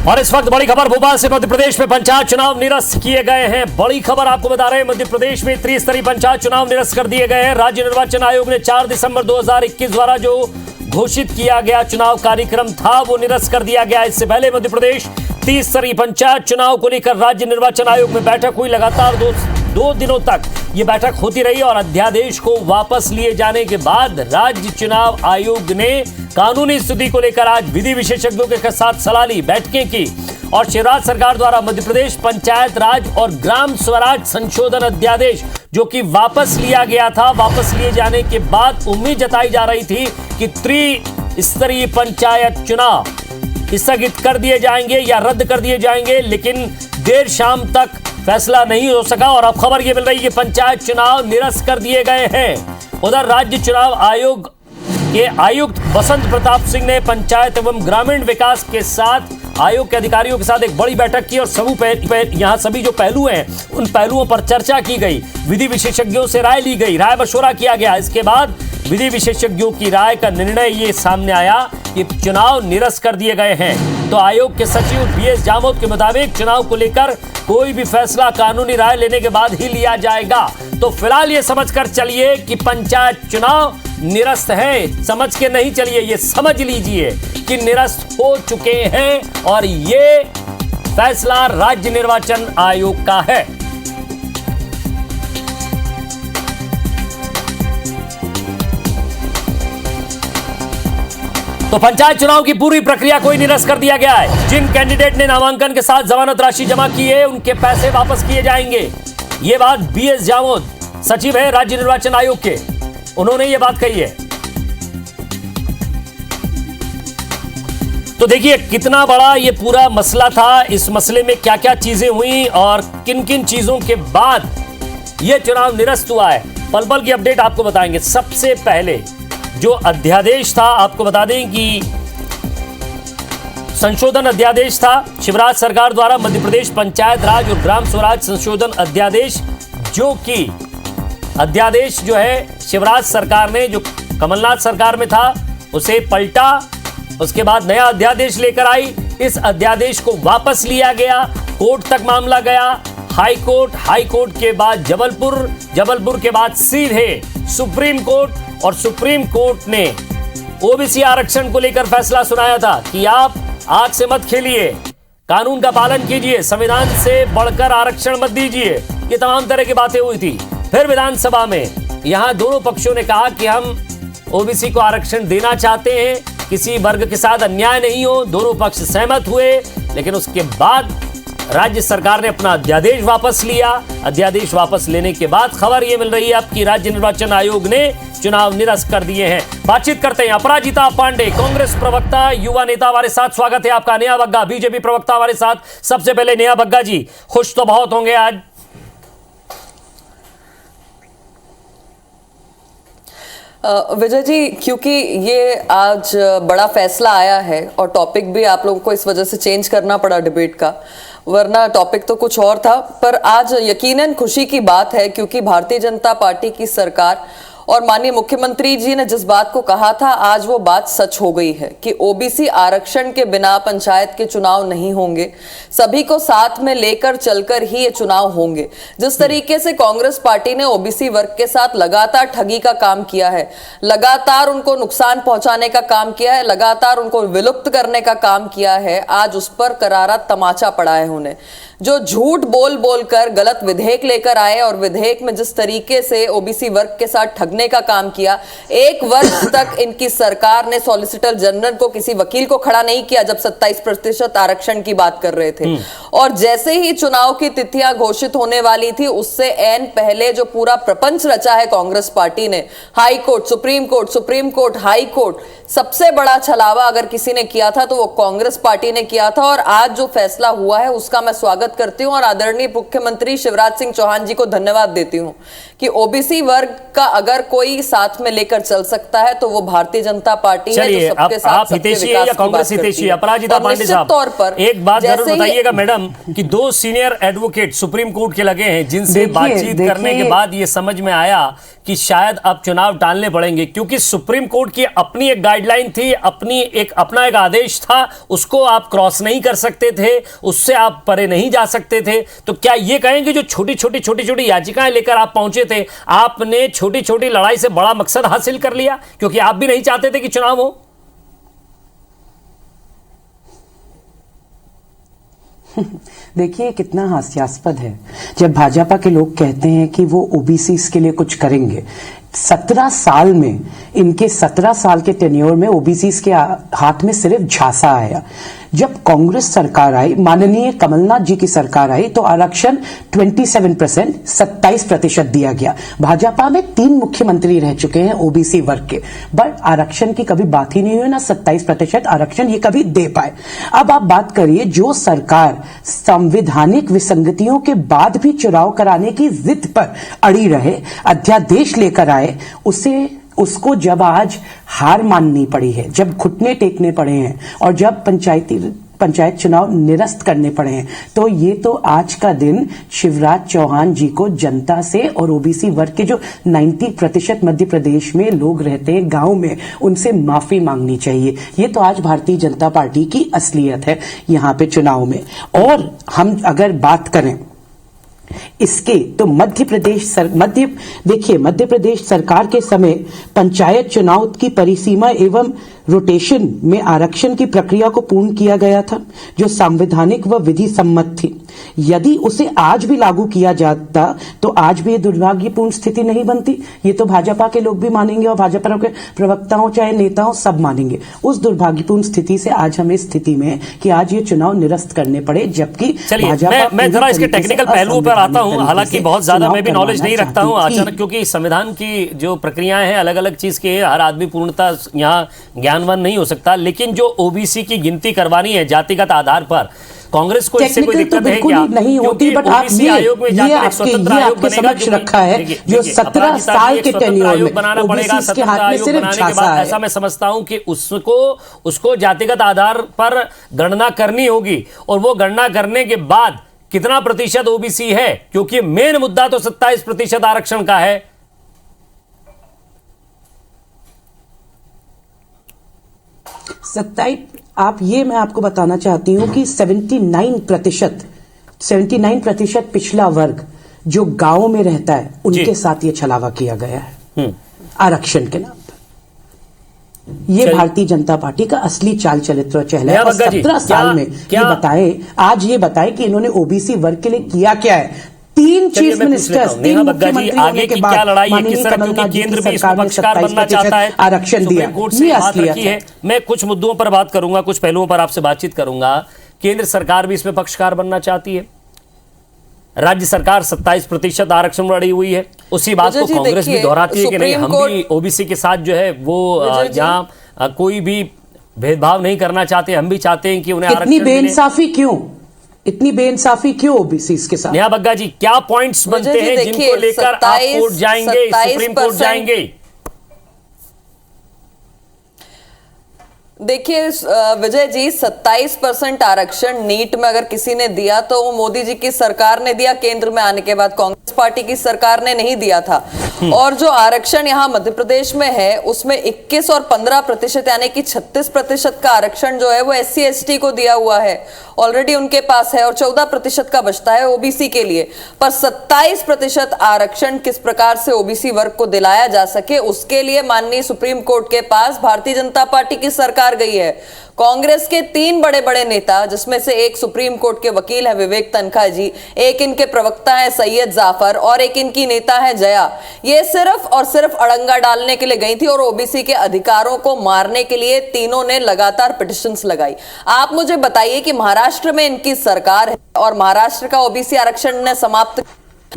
और इस वक्त बड़ी खबर भोपाल से। मध्य प्रदेश में पंचायत चुनाव निरस्त किए गए हैं। बड़ी खबर आपको बता रहे हैं, मध्य प्रदेश में त्रिस्तरीय पंचायत चुनाव निरस्त कर दिए गए हैं। राज्य निर्वाचन आयोग ने 4 दिसंबर 2021 द्वारा जो घोषित किया गया चुनाव कार्यक्रम था वो निरस्त कर दिया गया। इससे पहले मध्य प्रदेश त्रिस्तरीय पंचायत चुनाव को लेकर राज्य निर्वाचन आयोग में बैठक हुई। लगातार दो दिनों तक ये बैठक होती रही और अध्यादेश को वापस लिए जाने के बाद राज्य चुनाव आयोग ने कानूनी स्थिति को लेकर आज विधि विशेषज्ञों के साथ सलाह ली, बैठकें की और शिवराज सरकार द्वारा मध्य प्रदेश पंचायत राज और ग्राम स्वराज संशोधन अध्यादेश जो कि वापस लिया गया था, वापस लिए जाने के बाद उम्मीद जताई जा रही थी कि त्रिस्तरीय पंचायत चुनाव स्थगित कर दिए जाएंगे या रद्द कर दिए जाएंगे, लेकिन देर शाम तक फैसला नहीं हो सका और अब खबर यह मिल रही है कि पंचायत चुनाव निरस्त कर दिए गए हैं। उधर राज्य चुनाव आयोग के आयुक्त बसंत प्रताप सिंह ने पंचायत एवं ग्रामीण विकास के साथ आयोग के अधिकारियों के साथ एक बड़ी बैठक की और यहाँ सभी जो पहलू हैं उन पहलुओं पर चर्चा की गई। विधि विशेषज्ञों से राय ली गई, राय मशवरा किया गया। इसके बाद विधि विशेषज्ञों की राय का निर्णय ये सामने आया कि चुनाव निरस्त कर दिए गए हैं। तो आयोग के सचिव बीएस जामोद के मुताबिक चुनाव को लेकर कोई भी फैसला कानूनी राय लेने के बाद ही लिया जाएगा। तो फिलहाल ये समझकर चलिए कि पंचायत चुनाव निरस्त है, समझ के नहीं चलिए, ये समझ लीजिए कि निरस्त हो चुके हैं और ये फैसला राज्य निर्वाचन आयोग का है। तो पंचायत चुनाव की पूरी प्रक्रिया को ही निरस्त कर दिया गया है। जिन कैंडिडेट ने नामांकन के साथ जमानत राशि जमा की है उनके पैसे वापस किए जाएंगे। ये बात बीएस जामोद सचिव है राज्य निर्वाचन आयोग के, उन्होंने ये बात कही है। तो देखिए कितना बड़ा ये पूरा मसला था, इस मसले में क्या क्या चीजें हुई और किन किन चीजों के बाद ये चुनाव निरस्त हुआ है, पल पल की अपडेट आपको बताएंगे। सबसे पहले जो अध्यादेश था आपको बता दें कि संशोधन अध्यादेश था शिवराज सरकार द्वारा मध्य प्रदेश पंचायत राज और ग्राम स्वराज संशोधन अध्यादेश, जो कि अध्यादेश जो है शिवराज सरकार ने जो कमलनाथ सरकार में था उसे पलटा, उसके बाद नया अध्यादेश लेकर आई। इस अध्यादेश को वापस लिया गया, कोर्ट तक मामला गया, हाई कोर्ट के बाद जबलपुर के बाद सीधे सुप्रीम कोर्ट और सुप्रीम कोर्ट ने ओबीसी आरक्षण को लेकर फैसला सुनाया था कि आप आग से मत खेलिए, कानून का पालन कीजिए, संविधान से बढ़कर आरक्षण मत दीजिए। ये तमाम तरह की बातें हुई थी। फिर विधानसभा में यहां दोनों पक्षों ने कहा कि हम ओबीसी को आरक्षण देना चाहते हैं, किसी वर्ग के साथ अन्याय नहीं हो, दोनों पक्ष सहमत हुए। लेकिन उसके बाद राज्य सरकार ने अपना अध्यादेश वापस लिया। अध्यादेश वापस लेने के बाद खबर यह मिल रही है अब कि राज्य निर्वाचन आयोग ने चुनाव निरस्त कर दिए हैं। बातचीत करते हैं अपराजिता पांडे, कांग्रेस प्रवक्ता, युवा नेता, हमारे साथ। स्वागत है आपका। नेहा बग्गा, बीजेपी प्रवक्ता, हमारे साथ। सबसे पहले नेहा बग्गा जी, खुश तो बहुत होंगे आज। विजय जी, क्योंकि ये आज बड़ा फैसला आया है और टॉपिक भी आप लोगों को इस वजह से चेंज करना पड़ा डिबेट का, वरना टॉपिक तो कुछ और था। पर आज यकीनन खुशी की बात है क्योंकि भारतीय जनता पार्टी की सरकार और माननीय मुख्यमंत्री जी ने जिस बात को कहा था आज वो बात सच हो गई है कि ओबीसी आरक्षण के बिना पंचायत के चुनाव नहीं होंगे। सभी को साथ में लेकर चलकर ही ये चुनाव होंगे। जिस तरीके से कांग्रेस पार्टी ने ओबीसी वर्ग के साथ लगातार ठगी का काम किया है, लगातार उनको नुकसान पहुंचाने का काम किया है, लगातार उनको विलुप्त करने का काम किया है, आज उस पर करारा तमाचा पड़ा है उन्हें। जो झूठ बोल कर गलत विधेयक लेकर आए और विधेयक में जिस तरीके से ओबीसी वर्ग के साथ ठगने का काम किया, 1 वर्ष तक इनकी सरकार ने सॉलिसिटर जनरल को, किसी वकील को खड़ा नहीं किया जब 27% आरक्षण की बात कर रहे थे। और जैसे ही चुनाव की तिथियां घोषित होने वाली थी उससे ऐन पहले जो पूरा प्रपंच रचा है कांग्रेस पार्टी ने, high court, supreme court, high court, सबसे बड़ा छलावा अगर किसी ने किया था तो वो कांग्रेस पार्टी ने किया था। और आज जो फैसला हुआ है उसका मैं स्वागत करती हूं और आदरणीय मुख्यमंत्री शिवराज सिंह चौहान जी को धन्यवाद देती हूं कि ओबीसी वर्ग का अगर कोई साथ में लेकर चल सकता है तो वो भारतीय जनता पार्टी है जो सबके साथ आप हितैषी है या कांग्रेस हितैषी? अपराजिता पांडे साहब, तौर पर एक बात जरूर बताइएगा मैडम, हम कि दो सीनियर एडवोकेट सुप्रीम कोर्ट के लगे हैं, जिनसे देखिए, बातचीत करने के देखिए। बाद ये समझ में आया कि शायद अब चुनाव टालने पड़ेंगे, क्योंकि सुप्रीम कोर्ट की अपनी एक गाइडलाइन थी, अपना एक आदेश था, उसको आप क्रॉस नहीं कर सकते थे, उससे आप परे नहीं जा सकते थे। तो क्या ये कहेंगे जो छोटी छोटी याचिकाएं लेकर आप पहुंचे थे, आपने छोटी छोटी लड़ाई से बड़ा मकसद हासिल कर लिया, क्योंकि आप भी नहीं चाहते थे कि चुनाव हो? देखिए कितना हास्यास्पद है जब भाजपा के लोग कहते हैं कि वो ओबीसी के लिए कुछ करेंगे। 17 साल में, इनके 17 साल के टेन्योर में ओबीसी के हाथ में सिर्फ झांसा आया। जब कांग्रेस सरकार आई, माननीय कमलनाथ जी की सरकार आई, तो आरक्षण 27% दिया गया। भाजपा में 3 मुख्यमंत्री रह चुके हैं ओबीसी वर्ग के, बट आरक्षण की कभी बात ही नहीं हुई, ना 27% आरक्षण ये कभी दे पाए। अब आप बात करिए, जो सरकार संवैधानिक विसंगतियों के बाद भी चुनाव कराने की जिद पर अड़ी रहे, अध्यादेश लेकर आए, उसको जब आज हार माननी पड़ी है, जब घुटने टेकने पड़े हैं और जब पंचायत चुनाव निरस्त करने पड़े हैं, तो ये तो आज का दिन शिवराज चौहान जी को जनता से और ओबीसी वर्ग के जो 90% मध्य प्रदेश में लोग रहते हैं गांव में, उनसे माफी मांगनी चाहिए। ये तो आज भारतीय जनता पार्टी की असलियत है यहां पे चुनाव में। और हम अगर बात करें इसके, तो मध्य प्रदेश सरकार के समय पंचायत चुनाव की परिसीमा एवं रोटेशन में आरक्षण की प्रक्रिया को पूर्ण किया गया था, जो संवैधानिक व विधि सम्मत थी। यदि उसे आज भी लागू किया जाता तो आज भी ये दुर्भाग्यपूर्ण स्थिति नहीं बनती। ये तो भाजपा के लोग भी मानेंगे और भाजपा के प्रवक्ताओं चाहे नेताओं सब मानेंगे। उस दुर्भाग्यपूर्ण स्थिति से आज हम इस स्थिति में कि आज ये चुनाव निरस्त करने पड़े, जबकि मैं जरा इसके टेक्निकल पहलुओं पर आता हूं। हालांकि बहुत ज्यादा मैं भी नॉलेज नहीं रखता हूं अचानक, क्योंकि संविधान की जो प्रक्रियाएं हैं अलग अलग चीज के, हर आदमी पूर्णतः यहाँ ज्ञानवान नहीं हो सकता। लेकिन जो ओबीसी की गिनती करवानी है जातिगत आधार पर, कांग्रेस को इससे कोई दिक्कत है क्या? नहीं होती, बट आप ये आपके समक्ष रखा है जो 17 साल के टेन्योर में बनाना पड़ेगा, 17 आयोग बनाने के बाद ऐसा मैं समझता हूं कि उसको जातिगत आधार पर गणना करनी होगी, और वो गणना करने के बाद कितना प्रतिशत ओबीसी है, क्योंकि मेन मुद्दा तो 27% आरक्षण का है। मैं आपको बताना चाहती हूं कि 79% पिछला वर्ग जो गांव में रहता है, उनके साथ ये छलावा किया गया है आरक्षण के नाम पर। ये भारतीय जनता पार्टी का असली चाल चरित्र चेहरा है। 17 साल में ये बताए कि इन्होंने ओबीसी वर्ग के लिए किया क्या है। 3 चीफ मिनिस्टर्स, 3 मुख्यमंत्री होने के बाद माननीय कमलनाथ जी की सरकार ने 27% आरक्षण दिया। ये असलियत है। मैं कुछ मुद्दों पर बात करूंगा, कुछ पहलुओं पर आपसे बातचीत करूंगा। केंद्र सरकार भी इसमें पक्षकार बनना चाहती है, राज्य सरकार 27% आरक्षण बढ़ी हुई है। उसी बात को कांग्रेस भी दोहराती है कि नहीं, हम भी ओबीसी के साथ जो है वो यहाँ कोई भी भेदभाव नहीं करना चाहते, हम भी चाहते हैं कि उन्हें आरक्षण मिले। इतनी बेइंसाफी क्यों ओबीसी के साथ? नेहा बग्गा जी, क्या पॉइंट्स बनते हैं जिनको लेकर आप कोर्ट जाएंगे, सुप्रीम कोर्ट जाएंगे? देखिए विजय जी, 27% आरक्षण नीट में अगर किसी ने दिया तो वो मोदी जी की सरकार ने दिया, केंद्र में आने के बाद कांग्रेस पार्टी की सरकार ने नहीं दिया था। और जो आरक्षण यहाँ मध्य प्रदेश में है उसमें 21 और 15% यानी कि 36% का आरक्षण जो है वो SC ST को दिया हुआ है, ऑलरेडी उनके पास है, और 14% का बचता है ओबीसी के लिए। पर 27% आरक्षण किस प्रकार से ओबीसी वर्ग को दिलाया जा सके, उसके लिए माननीय सुप्रीम कोर्ट के पास भारतीय जनता पार्टी की सरकार गई है। कांग्रेस के 3 बड़े बड़े नेता, जिसमें से एक सुप्रीम कोर्ट के वकील है विवेक तनखा जी, एक इनके प्रवक्ता है सैयद जाफर, और एक इनकी नेता है जया, ये सिर्फ और सिर्फ अड़ंगा डालने के लिए गई थी और ओबीसी के अधिकारों को मारने के लिए तीनों ने लगातार पिटिशंस लगाई। आप मुझे बताइए कि महाराष्ट्र में इनकी सरकार है और महाराष्ट्र का ओबीसी आरक्षण ने समाप्त,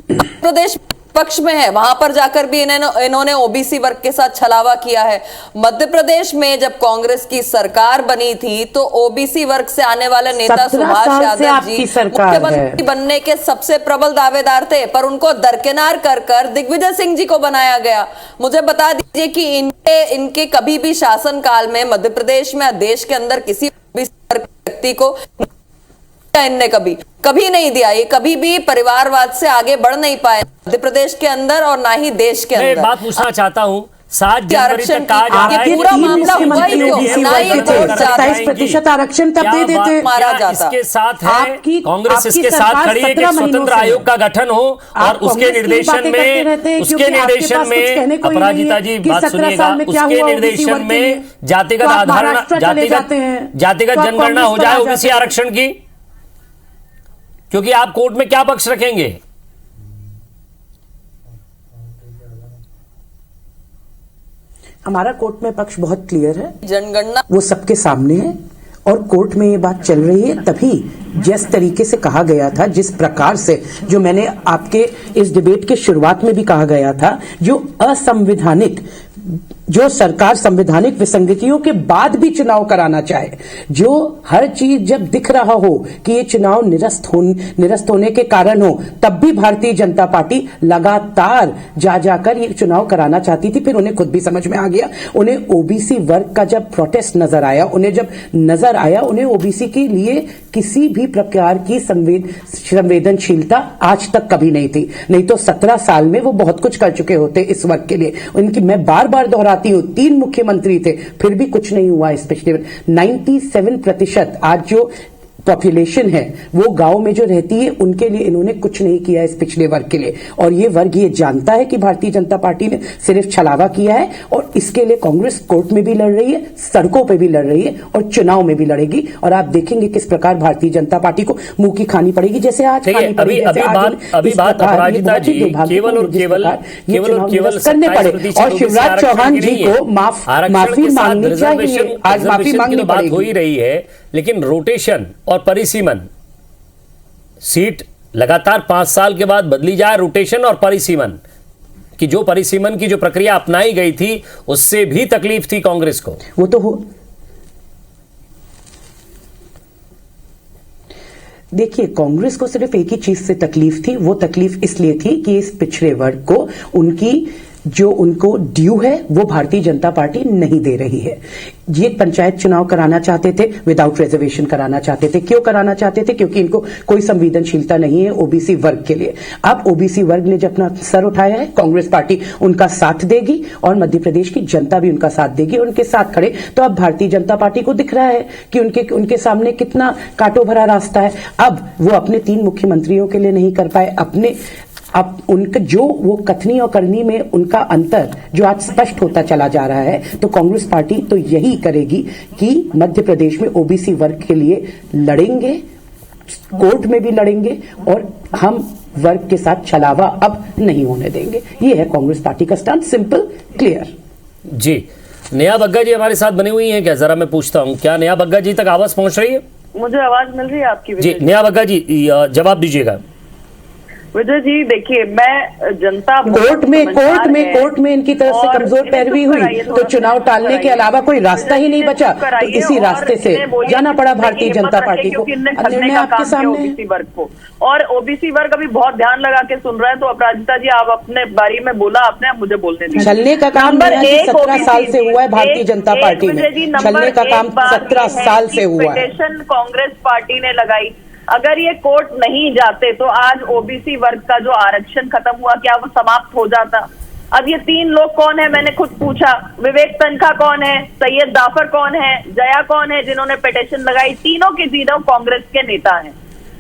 प्रदेश पक्ष में है, वहां पर जाकर भी इन्होंने ओबीसी वर्ग के साथ छलावा किया है। मध्य प्रदेश में जब कांग्रेस की सरकार बनी थी तो ओबीसी वर्ग से आने वाले नेता सुभाष यादव जी मुख्यमंत्री बनने के सबसे प्रबल दावेदार थे, पर उनको दरकिनार कर दिग्विजय सिंह जी को बनाया गया। मुझे बता दीजिए कि इनके कभी भी शासन काल में मध्य प्रदेश में देश के अंदर किसी व्यक्ति को इनने कभी कभी नहीं दिया। ये कभी भी परिवारवाद से आगे बढ़ नहीं पाए मध्य प्रदेश के अंदर और ना ही देश के मैं अंदर। एक बात पूछना चाहता हूँ, 7 जनवरी तक कहा जा रहा है पूरा मामला हुआ ही क्यों? ना ये कोर्ट जाता है। 27% आरक्षण तब दे देते। मारा जाता। इसके साथ है कांग्रेस, आपकी इसके साथ सरकार खड़ी है कि 17 स्वतंत्र महीनों से आयोग का गठन हो और उसके निर्देशन में अपराजिता जी बात सुनिएगा, उसके निर्देशन में जातिगत आधार, जातिगत जनगणना हो जाए ओबीसी आरक्षण की, क्योंकि आप कोर्ट में क्या पक्ष रखेंगे? हमारा कोर्ट में पक्ष बहुत क्लियर है, जनगणना वो सबके सामने है और कोर्ट में ये बात चल रही है। तभी जिस तरीके से कहा गया था, जिस प्रकार से, जो मैंने आपके इस डिबेट के शुरुआत में भी कहा गया था, जो असंवैधानिक, जो सरकार संवैधानिक विसंगतियों के बाद भी चुनाव कराना चाहे, जो हर चीज जब दिख रहा हो कि ये चुनाव निरस्त होने के कारण हो, तब भी भारतीय जनता पार्टी लगातार जाकर ये चुनाव कराना चाहती थी। फिर उन्हें खुद भी समझ में आ गया, उन्हें ओबीसी वर्ग का जब प्रोटेस्ट नजर आया, उन्हें ओबीसी के लिए किसी भी प्रकार की संवेदनशीलता आज तक कभी नहीं थी। नहीं तो 17 साल में वो बहुत कुछ कर चुके होते इस वर्ग के लिए। उनकी मैं बार बार दोहराती हूं, 3 मुख्यमंत्री थे, फिर भी कुछ नहीं हुआ इस पिछले 97% आज जो पॉपुलेशन है वो गांव में जो रहती है, उनके लिए इन्होंने कुछ नहीं किया इस पिछड़े वर्ग के लिए। और ये वर्ग ये जानता है कि भारतीय जनता पार्टी ने सिर्फ छलावा किया है और इसके लिए कांग्रेस कोर्ट में भी लड़ रही है, सड़कों पे भी लड़ रही है और चुनाव में भी लड़ेगी। और आप देखेंगे किस प्रकार भारतीय जनता पार्टी को मुंह की खानी पड़ेगी, जैसे आज खानी पड़ेगी। अभी बात अपराजिता जी केवल और केवल करने पड़े और शिवराज चौहान जी को माफी मांगनी चाहिए। आज माफी मांगनी बात हो ही रही है, लेकिन रोटेशन और परिसीमन, सीट लगातार 5 साल के बाद बदली जाए, रोटेशन और परिसीमन कि जो परिसीमन की जो प्रक्रिया अपनाई गई थी उससे भी तकलीफ थी कांग्रेस को। वो तो हो, देखिए कांग्रेस को सिर्फ एक ही चीज से तकलीफ थी। वो तकलीफ इसलिए थी कि इस पिछड़े वर्ग को जो उनको ड्यू है वो भारतीय जनता पार्टी नहीं दे रही है। ये पंचायत चुनाव कराना चाहते थे, विदाउट रिजर्वेशन कराना चाहते थे। क्यों कराना चाहते थे? क्योंकि इनको कोई संवेदनशीलता नहीं है ओबीसी वर्ग के लिए। अब ओबीसी वर्ग ने जब अपना सर उठाया है, कांग्रेस पार्टी उनका साथ देगी और मध्य प्रदेश की जनता भी उनका साथ देगी और उनके साथ खड़े। तो अब भारतीय जनता पार्टी को दिख रहा है कि उनके सामने कितना कांटों भरा रास्ता है। अब वो अपने 3 मुख्यमंत्रियों के लिए नहीं कर पाए, अब उनका जो वो कथनी और करनी में उनका अंतर जो आज स्पष्ट होता चला जा रहा है, तो कांग्रेस पार्टी तो यही करेगी कि मध्य प्रदेश में ओबीसी वर्ग के लिए लड़ेंगे, कोर्ट में भी लड़ेंगे और हम वर्ग के साथ छलावा अब नहीं होने देंगे। ये है कांग्रेस पार्टी का स्टैंड, सिंपल क्लियर। जी, नेहा बग्गा जी हमारे साथ बनी हुई हैं क्या? जरा मैं पूछता हूं, क्या नेहा बग्गा जी तक आवाज पहुंच रही है? मुझे आवाज मिल रही है आपकी? जी नेहा बग्गा जी जवाब दीजिएगा। विजय जी देखिए, मैं जनता कोर्ट में इनकी तरफ से कमजोर पैरवी हुई तो चुनाव टालने के अलावा कोई रास्ता ही नहीं बचा, तो इसी रास्ते से जाना पड़ा भारतीय जनता पार्टी को। निर्णय आपके सामने ओबीसी वर्ग को, और ओबीसी वर्ग अभी बहुत ध्यान लगा के सुन रहा है। तो अपराजिता जी आप अपने बारे में बोला आपने, अब मुझे बोलने दीजिए। छलने का काम 17 साल से हुआ है भारतीय जनता पार्टी में, छलने का काम 17 साल से हुआ है। कांग्रेस पार्टी ने लगाई, अगर ये कोर्ट नहीं जाते तो आज ओबीसी वर्ग का जो आरक्षण खत्म हुआ, क्या वो समाप्त हो जाता? अब ये 3 लोग कौन है, मैंने खुद पूछा। विवेक तनखा कौन है, सैयद जाफर कौन है, जया कौन है, जिन्होंने पिटीशन लगाई? तीनों के तीनों कांग्रेस के नेता हैं।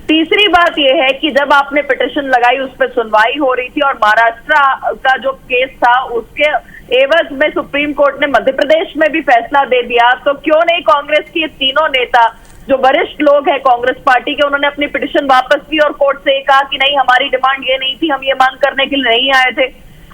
तीसरी बात यह है कि जब आपने पिटीशन लगाई उस पर सुनवाई हो रही थी और महाराष्ट्र का जो केस था उसके एवज में सुप्रीम कोर्ट ने मध्य प्रदेश में भी फैसला दे दिया, तो क्यों नहीं कांग्रेस के तीनों नेता जो वरिष्ठ लोग हैं कांग्रेस पार्टी के, उन्होंने अपनी पिटीशन वापस ली और कोर्ट से कहा कि नहीं हमारी डिमांड ये नहीं थी, हम ये मांग करने के लिए नहीं आए थे।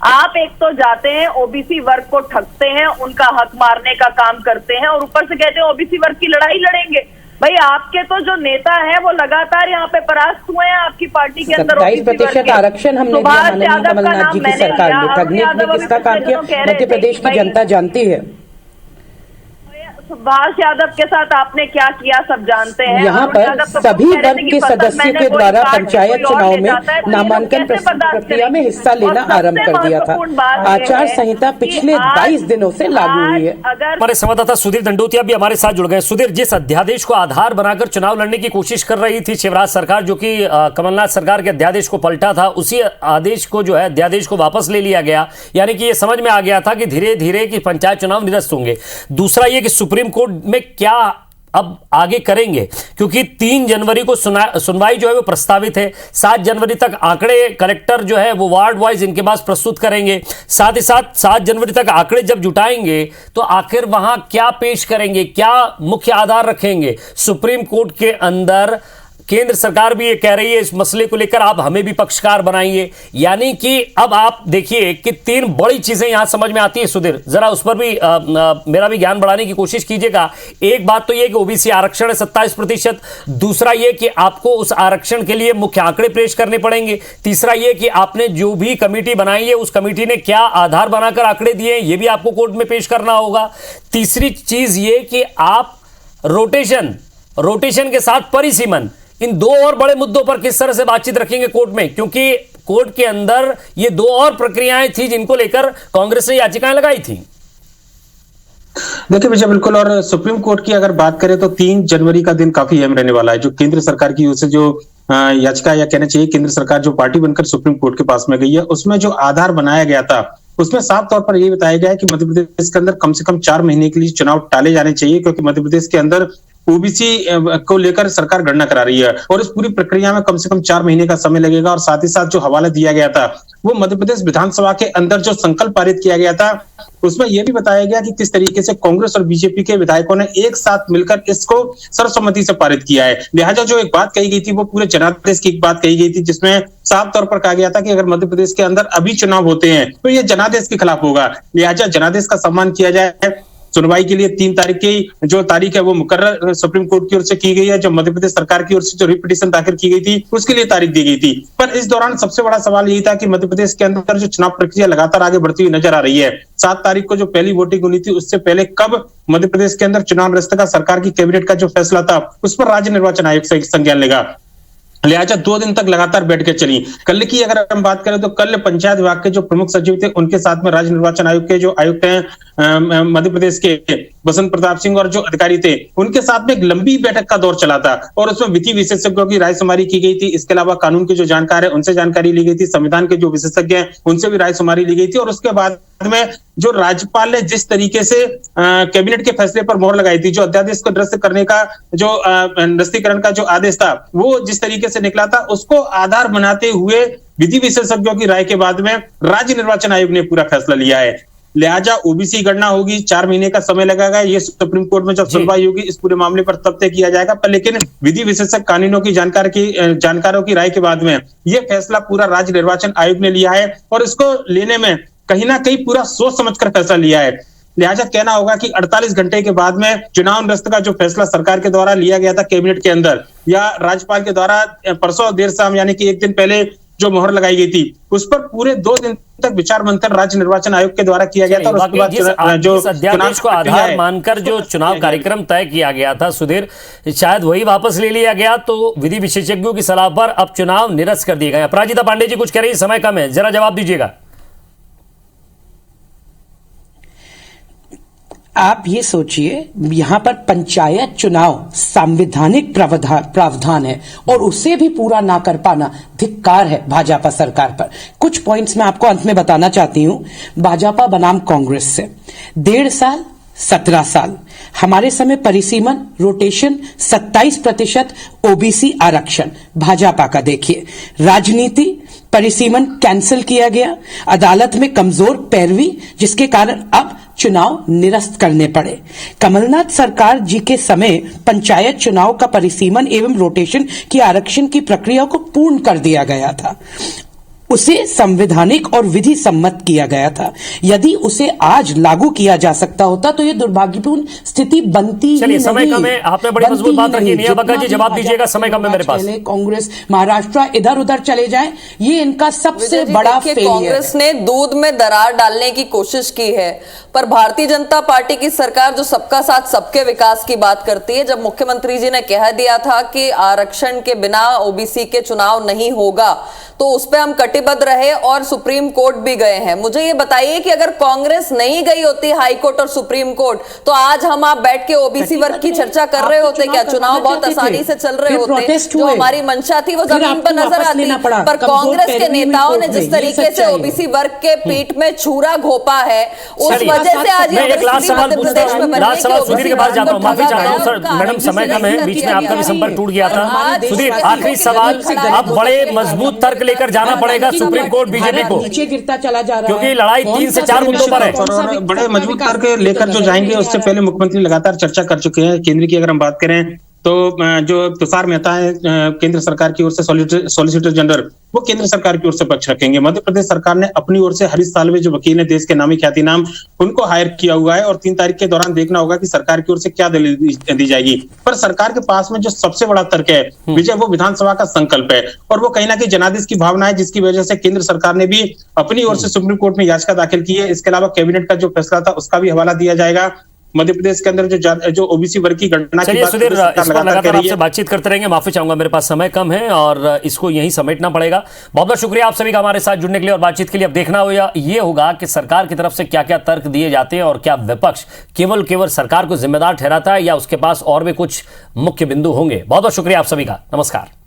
आप एक तो जाते हैं ओबीसी वर्ग को ठगते हैं, उनका हक मारने का काम करते हैं और ऊपर से कहते हैं ओबीसी वर्ग की लड़ाई लड़ेंगे। भाई आपके तो जो नेता है वो लगातार यहाँ पे परास्त हुए हैं आपकी पार्टी के अंदर। 27% आरक्षण हमने दिया माननीय कमलनाथ जी की सरकार ने, ठगने में किसका काम किया मध्य प्रदेश की जनता जानती है। सुभाष यादव के साथ आपने क्या किया सब जानते हैं। यहाँ अरुण यादव पर तो सभी कह रहे वर्ग थे कि के फसल सदस्यों मैंने के कोई द्वारा काट के पंचायत कोई और चुनाव ले में जाता है, तो ये लोग नामांकन कैसे बर्दाश्त प्रक्रिया में करेंगे? हिस्सा और लेना सबसे आरंभ कर दिया था। महत्वपूर्ण बात यह आचार है संहिता कि पिछले आज- 22 दिनों से लागू आज हुई है। अगर हमारे संवाददाता सुधीर दंडोतिया भी हमारे साथ जुड़ गए। सुधीर, जिस अध्यादेश को आधार बनाकर चुनाव लड़ने की कोशिश कर रही थी शिवराज सरकार, जो कि कमलनाथ सरकार के अध्यादेश को पलटा था, उसी आदेश को जो है अध्यादेश को वापस ले लिया गया। यानी कि ये समझ में आ गया था कि धीरे धीरे कि पंचायत चुनाव निरस्त होंगे। दूसरा ये कि सुप्रीम कोर्ट में क्या अब आगे करेंगे, क्योंकि 3 जनवरी को सुनवाई जो है वो प्रस्तावित है। 7 जनवरी तक आंकड़े कलेक्टर जो है वो वार्ड वाइज इनके पास प्रस्तुत करेंगे। साथ ही साथ 7 जनवरी तक आंकड़े जब जुटाएंगे तो आखिर वहां क्या पेश करेंगे, क्या मुख्य आधार रखेंगे। सुप्रीम कोर्ट के अंदर केंद्र सरकार भी ये कह रही है इस मसले को लेकर आप हमें भी पक्षकार बनाइए। यानी कि अब आप देखिए कि 3 बड़ी चीजें यहां समझ में आती है। सुधीर, जरा उस पर भी मेरा भी ज्ञान बढ़ाने की कोशिश कीजिएगा। एक बात तो ये कि ओबीसी आरक्षण है 27%। दूसरा ये कि आपको उस आरक्षण के लिए मुख्य आंकड़े पेश करने पड़ेंगे। तीसरा ये कि आपने जो भी कमेटी बनाई है उस कमेटी ने क्या आधार बनाकर आंकड़े दिए ये भी आपको कोर्ट में पेश करना होगा। तीसरी चीज ये कि आप रोटेशन के साथ परिसीमन, इन 2 और बड़े मुद्दों पर किस तरह से बातचीत रखेंगे कोर्ट में, क्योंकि कोर्ट के अंदर ये 2 और प्रक्रियाएं थी जिनको लेकर कांग्रेस ने याचिकाएं लगाई थी। देखिए विजय, बिल्कुल। और सुप्रीम कोर्ट की अगर बात करें तो 3 जनवरी का दिन काफी अहम रहने वाला है। जो केंद्र सरकार की ओर से जो याचिका, या कहना चाहिए केंद्र सरकार जो पार्टी बनकर सुप्रीम कोर्ट के पास में गई है, उसमें जो आधार बनाया गया था उसमें साफ तौर पर यह बताया गया है कि मध्य प्रदेश के अंदर कम से कम 4 महीने के लिए चुनाव टाले जाने चाहिए, क्योंकि मध्य प्रदेश के अंदर ओबीसी को लेकर सरकार गणना करा रही है और इस पूरी प्रक्रिया में कम से कम 4 महीने का समय लगेगा। और साथ ही साथ जो हवाला दिया गया था वो मध्य प्रदेश विधानसभा के अंदर जो संकल्प पारित किया गया था उसमें यह भी बताया गया कि किस तरीके से कांग्रेस और बीजेपी के विधायकों ने एक साथ मिलकर इसको सर्वसम्मति से पारित किया है। लिहाजा जो एक बात कही गई थी वो पूरे जनादेश की एक बात कही गई थी, जिसमें साफ तौर पर कहा गया था कि अगर मध्य प्रदेश के अंदर अभी चुनाव होते हैं तो ये जनादेश के खिलाफ होगा। लिहाजा जनादेश का सम्मान किया जाए। सुनवाई के लिए 3 तारीख की जो तारीख है वो मुकर्रर सुप्रीम कोर्ट की ओर से की गई है। जो मध्य प्रदेश सरकार की ओर से जो रिपिटिशन दाखिल की गई थी उसके लिए तारीख दी गई थी। पर इस दौरान सबसे बड़ा सवाल यही था कि मध्य प्रदेश के अंदर जो चुनाव प्रक्रिया लगातार आगे बढ़ती हुई नजर आ रही है। 7 तारीख को जो पहली वोटिंग होनी थी उससे पहले कब मध्य प्रदेश के अंदर चुनाव निरस्त का सरकार की कैबिनेट का जो फैसला था उस पर राज्य निर्वाचन आयोग से संज्ञान लेगा। लिहाजा 2 दिन तक लगातार बैठकें चली। कल की अगर हम बात करें तो कल पंचायत विभाग के जो प्रमुख सचिव थे उनके साथ में राज्य निर्वाचन आयोग के जो आयुक्त हैं मध्य प्रदेश के बसंत प्रताप सिंह और जो अधिकारी थे उनके साथ में एक लंबी बैठक का दौर चला था और उसमें विधि विशेषज्ञों की राय शुमारी की गई थी। इसके अलावा कानून के जो जानकार है उनसे जानकारी ली गई थी, संविधान के जो विशेषज्ञ हैं उनसे भी राय शुमारी ली गई थी। और उसके बाद में जो राज्यपाल ने जिस तरीके से कैबिनेट के फैसले पर मोहर लगाई थी, जो अध्यादेश को निरस्त करने का जो निरस्तीकरण का जो आदेश था वो जिस तरीके से निकला था उसको आधार बनाते हुए विधि विशेषज्ञों की राय के बाद में राज्य निर्वाचन आयोग ने पूरा फैसला लिया है। लिहाजा ओबीसी गणना होगी, 4 महीने का समय लगेगा। ये सुप्रीम कोर्ट में जब सुनवाई होगी इस पूरे मामले पर तब तय किया जाएगा। पर लेकिन विधि विशेषज्ञ कानूनों की जानकारों की राय के बाद में ये फैसला पूरा राज्य निर्वाचन आयोग ने लिया है और इसको लेने में कहीं ना कहीं पूरा सोच समझकर फैसला लिया है। लिहाजा कहना होगा कि 48 घंटे के बाद में चुनाव निरस्त का जो फैसला सरकार के द्वारा लिया गया था कैबिनेट के अंदर या राज्यपाल के द्वारा परसों देर शाम यानी कि 1 दिन पहले जो मोहर लगाई गई थी उस पर पूरे 2 दिन तक विचार मंथन राज्य निर्वाचन आयोग के द्वारा किया गया था। और उसके बाद जो अध्यादेश को आधार मानकर जो चुनाव कार्यक्रम तय किया गया था सुधीर, शायद वही वापस ले लिया गया। तो विधि विशेषज्ञों की सलाह पर अब चुनाव निरस्त कर दिए गए। अपराजिता पांडे जी कुछ कह रही है, समय कम है, जरा जवाब दीजिएगा। आप ये सोचिए, यहां पर पंचायत चुनाव संवैधानिक प्रावधान है और उसे भी पूरा ना कर पाना धिक्कार है भाजपा सरकार पर। कुछ पॉइंट्स मैं आपको अंत में बताना चाहती हूं। भाजपा बनाम कांग्रेस से 1.5 साल 17 साल, हमारे समय परिसीमन रोटेशन 27% ओबीसी आरक्षण भाजपा का देखिए। राजनीति परिसीमन कैंसिल किया गया, अदालत में कमजोर पैरवी जिसके कारण अब चुनाव निरस्त करने पड़े। कमलनाथ सरकार जी के समय पंचायत चुनाव का परिसीमन एवं रोटेशन की आरक्षण की प्रक्रिया को पूर्ण कर दिया गया था। उसे संवैधानिक और विधि सम्मत किया गया था। यदि उसे आज लागू किया जा सकता होता तो ये दुर्भाग्यपूर्ण स्थिति बनती ही चलिए, समय नहीं। कम है, आपने बड़ी मजबूत बात रखी। नेहा बग्गा जी, जवाब दीजिएगा, समय कम है मेरे पास। कांग्रेस महाराष्ट्र इधर उधर चले जाए, ये इनका सबसे बड़ा फेलियर। कांग्रेस ने दूध में दरार डालने की कोशिश की है, पर भारतीय जनता पार्टी की सरकार जो सबका साथ सबके विकास की बात करती है, जब मुख्यमंत्री जी ने कह दिया था कि आरक्षण के बिना ओबीसी के चुनाव नहीं होगा, तो उस पर हम कटिबद्ध रहे और सुप्रीम कोर्ट भी गए हैं। मुझे ये बताइए कि अगर कांग्रेस नहीं गई होती हाई कोर्ट और सुप्रीम कोर्ट, तो आज हम आप बैठ के ओबीसी वर्ग की चर्चा कर रहे होते क्या? चुनाव बहुत आसानी से चल रहे होते, जो हमारी मंशा थी वो जमीन पर नजर आती। पर कांग्रेस के नेताओं ने जिस तरीके से ओबीसी वर्ग के पीठ में छुरा घोपा है, उस वजह से आज मैं एक लास्ट सवाल पूछता हूं, लास्ट सवाल सुधीर के पास जाता हूं। माफी चाहता हूं सर, मैडम समय कम है, बीच में आपका भी संपर्क टूट गया था। सुधीर, आखिरी सवाल, अब बड़े मजबूत तर्क लेकर जाना पड़ेगा सुप्रीम कोर्ट बीजेपी को, नीचे गिरता चला जा रहा है, क्योंकि लड़ाई 3 से 4 मुद्दों पर है और बड़े मजबूत करके लेकर जो जाएंगे, उससे पहले मुख्यमंत्री लगातार चर्चा कर चुके हैं। केंद्र की अगर हम बात करें तो जो तुषार मेहता है केंद्र सरकार की ओर से सॉलिसिटर जनरल, वो केंद्र सरकार की ओर से पक्ष रखेंगे। मध्य प्रदेश सरकार ने अपनी ओर से हरीश साल्वे जो वकील है, देश के नामी ख्यातिनाम, उनको हायर किया हुआ है और 3 तारीख के दौरान देखना होगा कि सरकार की ओर से क्या दलील दी जाएगी। पर सरकार के पास में जो सबसे बड़ा तर्क है विजय, वो विधानसभा का संकल्प है और वो कहीं ना कहीं जनादेश की भावना है, जिसकी वजह से केंद्र सरकार ने भी अपनी ओर से सुप्रीम कोर्ट में याचिका दाखिल की है। इसके अलावा कैबिनेट का जो फैसला था उसका भी हवाला दिया जाएगा। मध्य प्रदेश के अंदर जो ओबीसी वर्ग की गणना की बात सुधीर, इस पर लगातार आपसे बातचीत करते रहेंगे। माफी चाहूंगा, मेरे पास समय कम है और इसको यहीं समेटना पड़ेगा। बहुत बहुत शुक्रिया आप सभी का हमारे साथ जुड़ने के लिए और बातचीत के लिए। अब देखना ये होगा कि सरकार की तरफ से क्या क्या तर्क दिए जाते हैं और क्या विपक्ष केवल सरकार को जिम्मेदार ठहराता है या उसके पास और भी कुछ मुख्य बिंदु होंगे। बहुत बहुत शुक्रिया आप सभी का। नमस्कार।